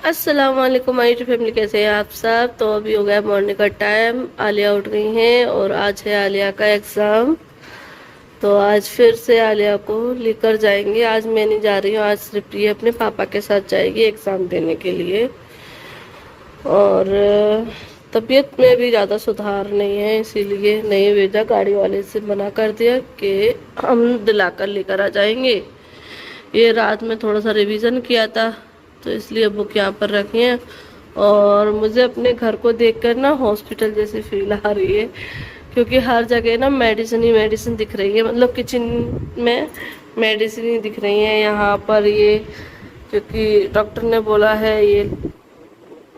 अस्सलाम वालेकुम my family, कैसे हैं आप सब। तो अभी हो गया मॉर्निंग का टाइम, आलिया उठ गई हैं और आज है आलिया का एग्ज़ाम। तो आज फिर से आलिया को लेकर जाएंगे। आज मैं नहीं जा रही हूँ, आज सिर्फ ये अपने पापा के साथ जाएगी एग्ज़ाम देने के लिए। और तबीयत में भी ज़्यादा सुधार नहीं है, इसीलिए नहीं भेजा। गाड़ी वाले से मना कर दिया कि हम दिलाकर लेकर आ जाएंगे। ये रात में थोड़ा सा रिवीजन किया था, तो इसलिए बुक यहाँ पर रखी है। और मुझे अपने घर को देखकर ना हॉस्पिटल जैसी फील आ रही है, क्योंकि हर जगह ना मेडिसिन ही मेडिसिन दिख रही है। मतलब किचन में मेडिसिन ही दिख रही है यहाँ पर। ये क्योंकि डॉक्टर ने बोला है, ये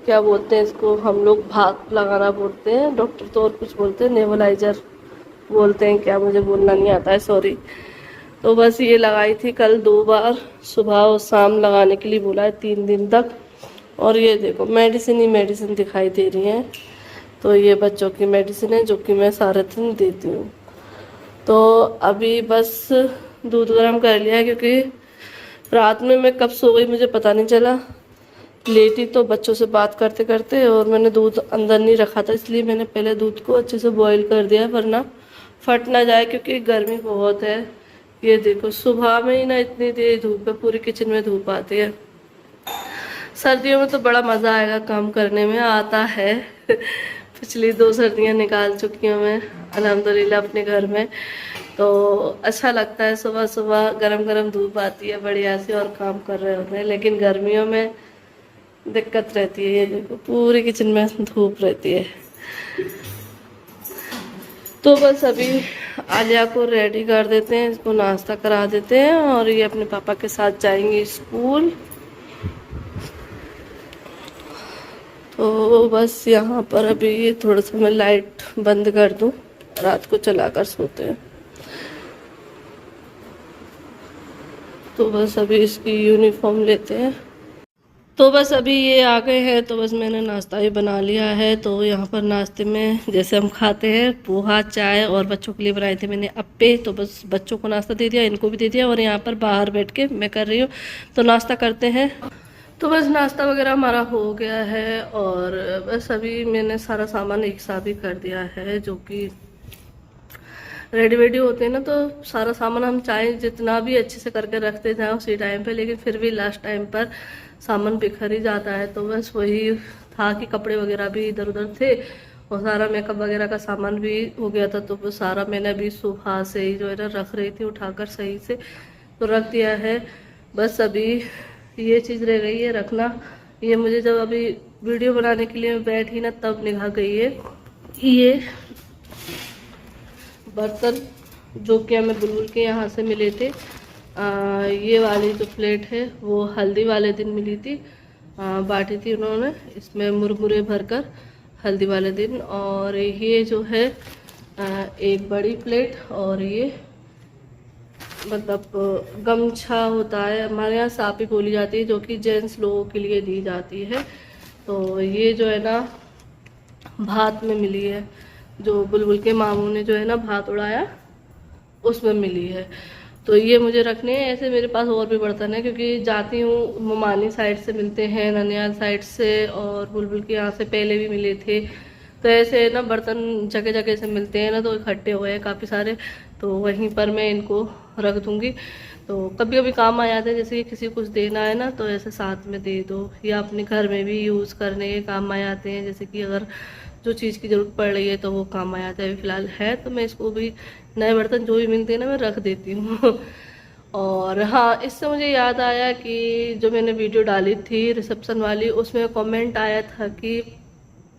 क्या बोलते हैं इसको, हम लोग भाप लगाना बोलते हैं, डॉक्टर तो और कुछ बोलते हैं, नेबुलाइजर बोलते हैं क्या, मुझे बोलना नहीं आता है, सॉरी। तो बस ये लगाई थी कल 2 बार, सुबह और शाम लगाने के लिए बोला है 3 दिन तक। और ये देखो मेडिसिन ही मेडिसिन दिखाई दे रही हैं। तो ये बच्चों की मेडिसिन है जो कि मैं सारे दिन देती हूँ। तो अभी बस दूध गर्म कर लिया है, क्योंकि रात में मैं कब सो गई मुझे पता नहीं चला। लेटी तो बच्चों से बात करते करते, और मैंने दूध अंदर नहीं रखा था, इसलिए मैंने पहले दूध को अच्छे से बॉईल कर दिया, वरना फट ना जाए, क्योंकि गर्मी बहुत है। ये देखो सुबह में ही ना इतनी तेज धूप है, पूरी किचन में धूप आती है। सर्दियों में तो बड़ा मज़ा आएगा काम करने में, आता है पिछली 2 सर्दियाँ निकाल चुकी हूँ मैं अल्हम्दुलिल्लाह अपने घर में। तो अच्छा लगता है, सुबह सुबह गरम गरम धूप आती है बढ़िया से और काम कर रहे होते हैं। लेकिन गर्मियों में दिक्कत रहती है, ये देखो पूरी किचन में धूप रहती है। तो बस अभी आलिया को रेडी कर देते हैं, इसको नाश्ता करा देते हैं, और ये अपने पापा के साथ जाएंगे स्कूल। तो बस यहाँ पर अभी थोड़ा सा मैं लाइट बंद कर दूँ, रात को चलाकर सोते हैं। तो बस अभी इसकी यूनिफॉर्म लेते हैं। तो बस अभी ये आ गए हैं, तो बस मैंने नाश्ता भी बना लिया है। तो यहाँ पर नाश्ते में जैसे हम खाते हैं पोहा, चाय, और बच्चों के लिए बनाए थे मैंने अप्पे। तो बस बच्चों को नाश्ता दे दिया, इनको भी दे दिया, और यहाँ पर बाहर बैठ के मैं कर रही हूँ। तो नाश्ता करते हैं। तो बस नाश्ता वगैरह हमारा हो गया है, और बस अभी मैंने सारा सामान एक साथ ही कर दिया है, जो कि रेडी वेडी होते हैं ना, तो सारा सामान हम चाहे जितना भी अच्छे से करके रखते जाएं उसी टाइम पे, लेकिन फिर भी लास्ट टाइम पर सामान बिखर ही जाता है। तो बस वही था कि कपड़े वगैरह भी इधर उधर थे, और सारा मेकअप वगैरह का सामान भी हो गया था। तो वो सारा मैंने अभी सुबह से ही जो है ना रख रही थी, उठाकर सही से तो रख दिया है। बस अभी ये चीज़ रह गई है रखना। ये मुझे जब अभी वीडियो बनाने के लिए मैं बैठी ना, तब निगाह गई है ये बर्तन, जो कि हमें बुलबुल के यहाँ से मिले थे। ये वाली जो प्लेट है वो हल्दी वाले दिन मिली थी, बांटी थी उन्होंने, इसमें मुरमुरे भरकर हल्दी वाले दिन। और ये जो है एक बड़ी प्लेट, और ये मतलब गमछा होता है हमारे यहाँ, सापी बोली जाती है, जो कि जेंट्स लोगों के लिए दी जाती है। तो ये जो है ना भात में मिली है, जो बुलबुल के मामू ने जो है ना भात उड़ाया उसमें मिली है। तो ये मुझे रखने हैं। ऐसे मेरे पास और भी बर्तन है, क्योंकि जाती हूँ ममानी साइड से मिलते हैं, ननियाल साइड से, और बुलबुल के यहाँ से पहले भी मिले थे। तो ऐसे ना बर्तन जगह जगह से मिलते हैं ना, तो इकट्ठे हुए हैं काफ़ी सारे। तो वहीं पर मैं इनको रख दूँगी। तो कभी कभी काम आ जाते हैं, जैसे कि किसी को कुछ देना है ना, तो ऐसे साथ में दे दो, या अपने घर में भी यूज़ करने के काम आ जाते हैं। जैसे कि अगर जो चीज़ की ज़रूरत पड़ रही है तो वो काम आ जाता है। अभी फ़िलहाल है तो मैं इसको भी नए बर्तन जो भी मिलते हैं ना मैं रख देती हूँ। और हाँ, इससे मुझे याद आया कि जो मैंने वीडियो डाली थी रिसेप्शन वाली, उसमें कमेंट आया था कि,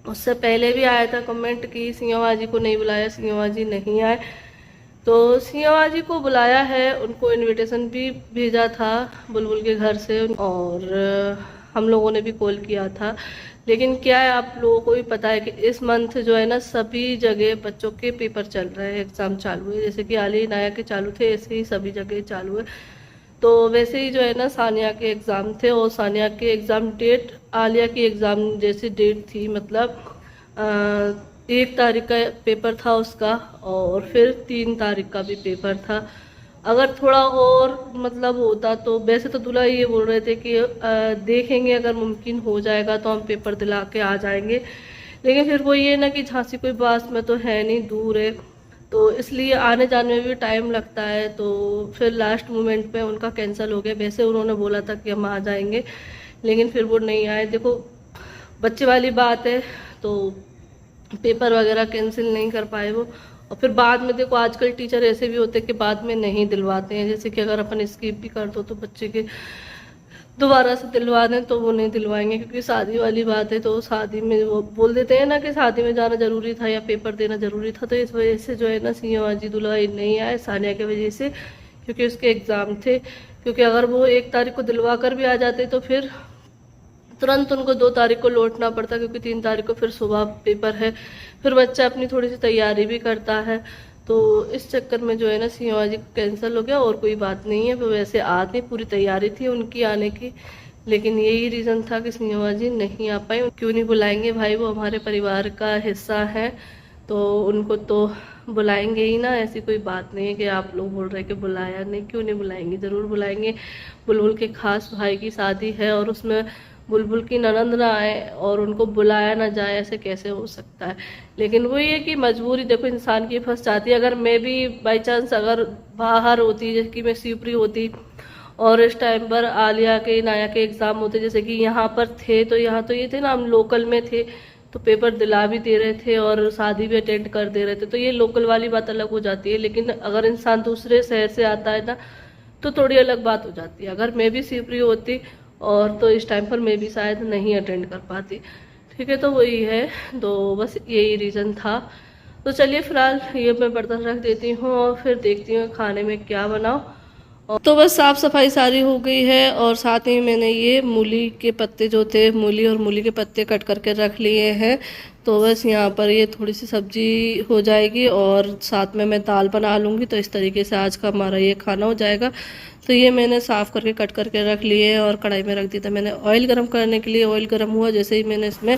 उससे पहले भी आया था कमेंट कि सिंहवा जी को नहीं बुलाया, सिंहवा जी नहीं आए। तो सिंहवा जी को बुलाया है, उनको इनविटेशन भी भेजा था बुलबुल के घर से, और हम लोगों ने भी कॉल किया था। लेकिन क्या है, आप लोगों को भी पता है कि इस मंथ जो है ना सभी जगह बच्चों के पेपर चल रहे हैं, एग्ज़ाम चालू है। जैसे कि आली नाया के चालू थे, ऐसे ही सभी जगह चालू है। तो वैसे ही जो है ना सानिया के एग्ज़ाम थे, और सानिया के एग्ज़ाम डेट आलिया की एग्ज़ाम जैसी डेट थी। मतलब 1 तारीख का पेपर था उसका, और फिर 3 तारीख का भी पेपर था। अगर थोड़ा और मतलब होता तो, वैसे तो दूल्हा ये बोल रहे थे कि देखेंगे अगर मुमकिन हो जाएगा तो हम पेपर दिला के आ जाएंगे, लेकिन फिर वो ये ना कि झांसी कोई पास में तो है नहीं, दूर है, तो इसलिए आने जाने में भी टाइम लगता है। तो फिर लास्ट मोमेंट पे उनका कैंसिल हो गया। वैसे उन्होंने बोला था कि हम आ जाएंगे, लेकिन फिर वो नहीं आए। देखो बच्चे वाली बात है, तो पेपर वगैरह कैंसिल नहीं कर पाए वो। और फिर बाद में देखो आजकल टीचर ऐसे भी होते हैं कि बाद में नहीं दिलवाते हैं, जैसे कि अगर अपन स्किप भी कर दो तो बच्चे के दोबारा से दिलवा दें तो वो नहीं दिलवाएंगे, क्योंकि शादी वाली बात है। तो शादी में वो बोल देते हैं ना कि शादी में जाना जरूरी था या पेपर देना जरूरी था, तो इस वजह से जो है ना सिंह दूल्हा नहीं आए सानिया की वजह से, क्योंकि उसके एग्ज़ाम थे। क्योंकि अगर वो 1 तारीख को दिलवा कर भी आ जाते तो फिर तुरंत उनको 2 तारीख को लौटना पड़ता, क्योंकि 3 तारीख को फिर सुबह पेपर है, फिर बच्चा अपनी थोड़ी सी तैयारी भी करता है। तो इस चक्कर में जो है ना सिंहवाजी कैंसिल हो गया, और कोई बात नहीं है। वो वैसे आते, पूरी तैयारी थी उनकी आने की, लेकिन यही रीज़न था कि सिंहवाजी नहीं आ पाए। क्यों नहीं बुलाएंगे भाई, वो हमारे परिवार का हिस्सा है, तो उनको तो बुलाएंगे ही ना। ऐसी कोई बात नहीं है कि आप लोग बोल रहे हैं कि बुलाया नहीं, क्यों नहीं बुलाएंगे, ज़रूर बुलाएंगे। बुलबुल के खास भाई की शादी है और उसमें बुलबुल की ननंद ना आए और उनको बुलाया ना जाए, ऐसे कैसे हो सकता है। लेकिन वो ये कि मजबूरी देखो इंसान की फंस जाती है। अगर मैं भी बाई चांस अगर बाहर होती, जैसे कि मैं शिवपुरी होती और इस टाइम पर आलिया के नाया के एग्ज़ाम होते, जैसे कि यहाँ पर थे, तो यहाँ तो ये थे ना हम लोकल में थे, तो पेपर दिला भी दे रहे थे और शादी भी अटेंड कर दे रहे थे, तो ये लोकल वाली बात अलग हो जाती है। लेकिन अगर इंसान दूसरे शहर से आता है ना, तो थोड़ी अलग बात हो जाती है। अगर मैं भी शिवपुरी होती और तो इस टाइम पर मैं भी शायद नहीं अटेंड कर पाती। ठीक है, तो वही है, तो बस यही रीज़न था। तो चलिए फिलहाल ये मैं बर्तन रख देती हूँ और फिर देखती हूँ खाने में क्या बनाऊँ। तो बस साफ़ सफाई सारी हो गई है, और साथ ही मैंने ये मूली के पत्ते जो थे, मूली और मूली के पत्ते कट करके रख लिए हैं। तो बस यहाँ पर ये थोड़ी सी सब्जी हो जाएगी और साथ में मैं दाल बना लूँगी। तो इस तरीके से आज का हमारा ये खाना हो जाएगा। तो ये मैंने साफ़ करके कट करके रख लिए हैं और कढ़ाई में रख दिया था मैंने ऑयल गरम करने के लिए। ऑयल गरम हुआ जैसे ही मैंने इसमें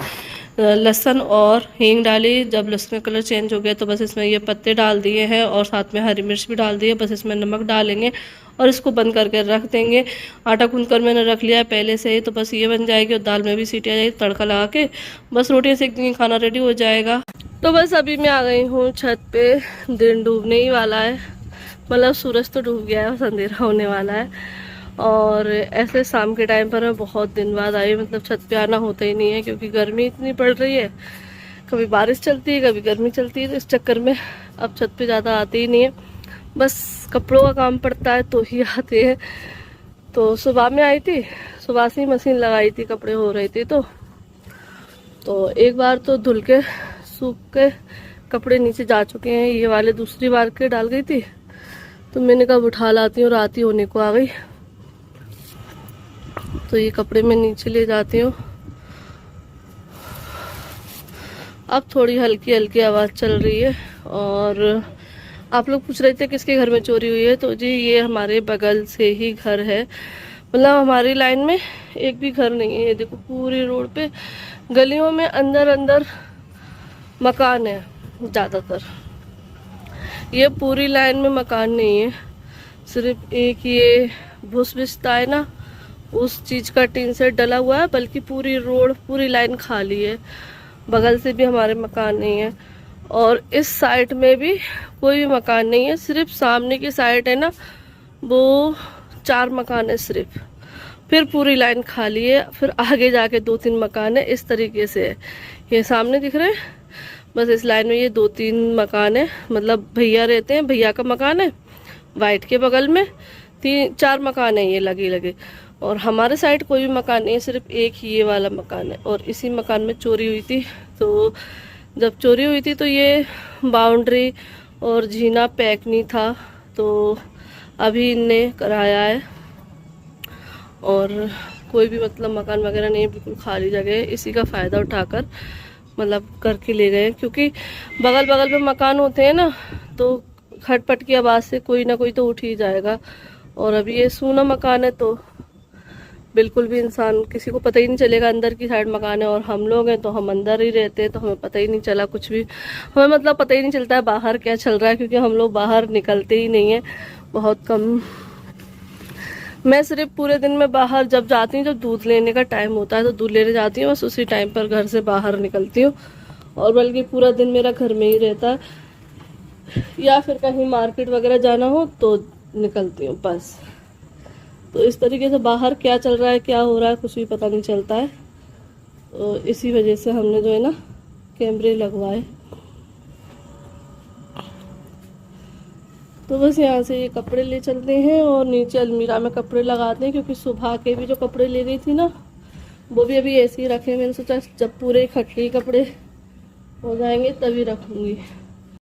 लहसुन और हींग डाली। जब लहसुन का कलर चेंज हो गया तो बस इसमें ये पत्ते डाल दिए हैं और साथ में हरी मिर्च भी डाल दी है। बस इसमें नमक डालेंगे और इसको बंद करके रख देंगे। आटा गूंथ कर मैंने रख लिया है पहले से ही, तो बस ये बन जाएगी और दाल में भी सीटी आ जाएगी। तड़का लगा के बस रोटियाँ सेक देंगे, खाना रेडी हो जाएगा। तो बस अभी मैं आ गई हूँ छत पे। दिन डूबने ही वाला है, मतलब सूरज तो डूब गया है, बस अंधेरा होने वाला है। और ऐसे शाम के टाइम पर मैं बहुत दिन बाद आई, मतलब छत पे आना होता ही नहीं है क्योंकि गर्मी इतनी पड़ रही है। कभी बारिश चलती है, कभी गर्मी चलती है, तो इस चक्कर में अब छत पे ज़्यादा आते ही नहीं है। बस कपड़ों का काम पड़ता है तो ही आते हैं। तो सुबह में आई थी, सुबह से ही मशीन लगाई थी, कपड़े हो रहे थे, तो एक बार तो धुल के सूख के कपड़े नीचे जा चुके हैं। ये वाले दूसरी बार के डाल गई थी, तो मैंने कहा उठा लाती हूँ, रात ही होने को आ गई। तो ये कपड़े मैं नीचे ले जाती हूँ। अब थोड़ी हल्की हल्की आवाज़ चल रही है। और आप लोग पूछ रहे थे किसके घर में चोरी हुई है, तो जी ये हमारे बगल से ही घर है। मतलब हमारी लाइन में एक भी घर नहीं है। ये देखो पूरी रोड पे गलियों में अंदर अंदर मकान है ज़्यादातर। ये पूरी लाइन में मकान नहीं है, सिर्फ एक ये भूस बिस्ता है ना, उस चीज़ का टीन सेट डला हुआ है। बल्कि पूरी रोड पूरी लाइन खाली है। बगल से भी हमारे मकान नहीं है और इस साइड में भी कोई भी मकान नहीं है। सिर्फ सामने की साइड है ना, वो 4 मकान है सिर्फ। फिर पूरी लाइन खाली है, फिर आगे जाके 2-3 मकान है। इस तरीके से है। ये सामने दिख रहे हैं, बस इस लाइन में ये 2-3 मकान है। मतलब भैया रहते हैं, भैया का मकान है, वाइट के बगल में 3-4 मकान है ये लगे लगे। और हमारे साइड कोई भी मकान नहीं है, सिर्फ एक ही ये वाला मकान है। और इसी मकान में चोरी हुई थी। तो जब चोरी हुई थी तो ये बाउंड्री और जीना पैक नहीं था, तो अभी इनने कराया है। और कोई भी मतलब मकान वगैरह नहीं, बिल्कुल खाली जगह है। इसी का फ़ायदा उठाकर मतलब करके ले गए, क्योंकि बगल बगल में मकान होते हैं ना, तो खटपट की आवाज़ से कोई ना कोई तो उठ ही जाएगा। और अभी ये सूना मकान है तो बिल्कुल भी इंसान किसी को पता ही नहीं चलेगा। अंदर की साइड मकान है और हम लोग हैं तो हम अंदर ही रहते हैं, तो हमें पता ही नहीं चला कुछ भी। हमें मतलब पता ही नहीं चलता है बाहर क्या चल रहा है, क्योंकि हम लोग बाहर निकलते ही नहीं है, बहुत कम। मैं सिर्फ पूरे दिन में बाहर जब जाती हूँ, जब दूध लेने का टाइम होता है तो दूध लेने जाती हूँ, बस उसी टाइम पर घर से बाहर निकलती हूँ। और बल्कि पूरा दिन मेरा घर में ही रहता है, या फिर कहीं मार्केट वगैरह जाना हो तो निकलती हूँ बस। तो इस तरीके से बाहर क्या चल रहा है, क्या हो रहा है, कुछ भी पता नहीं चलता है। तो इसी वजह से हमने जो है ना कैमरे लगवाए। तो बस यहाँ से ये कपड़े ले चलते हैं और नीचे अलमीरा में कपड़े लगाते हैं, क्योंकि सुबह के भी जो कपड़े ले गई थी ना वो भी अभी ऐसे ही रखे। मैंने सोचा जब पूरे इकट्ठे कपड़े हो जाएंगे तभी रखूँगी।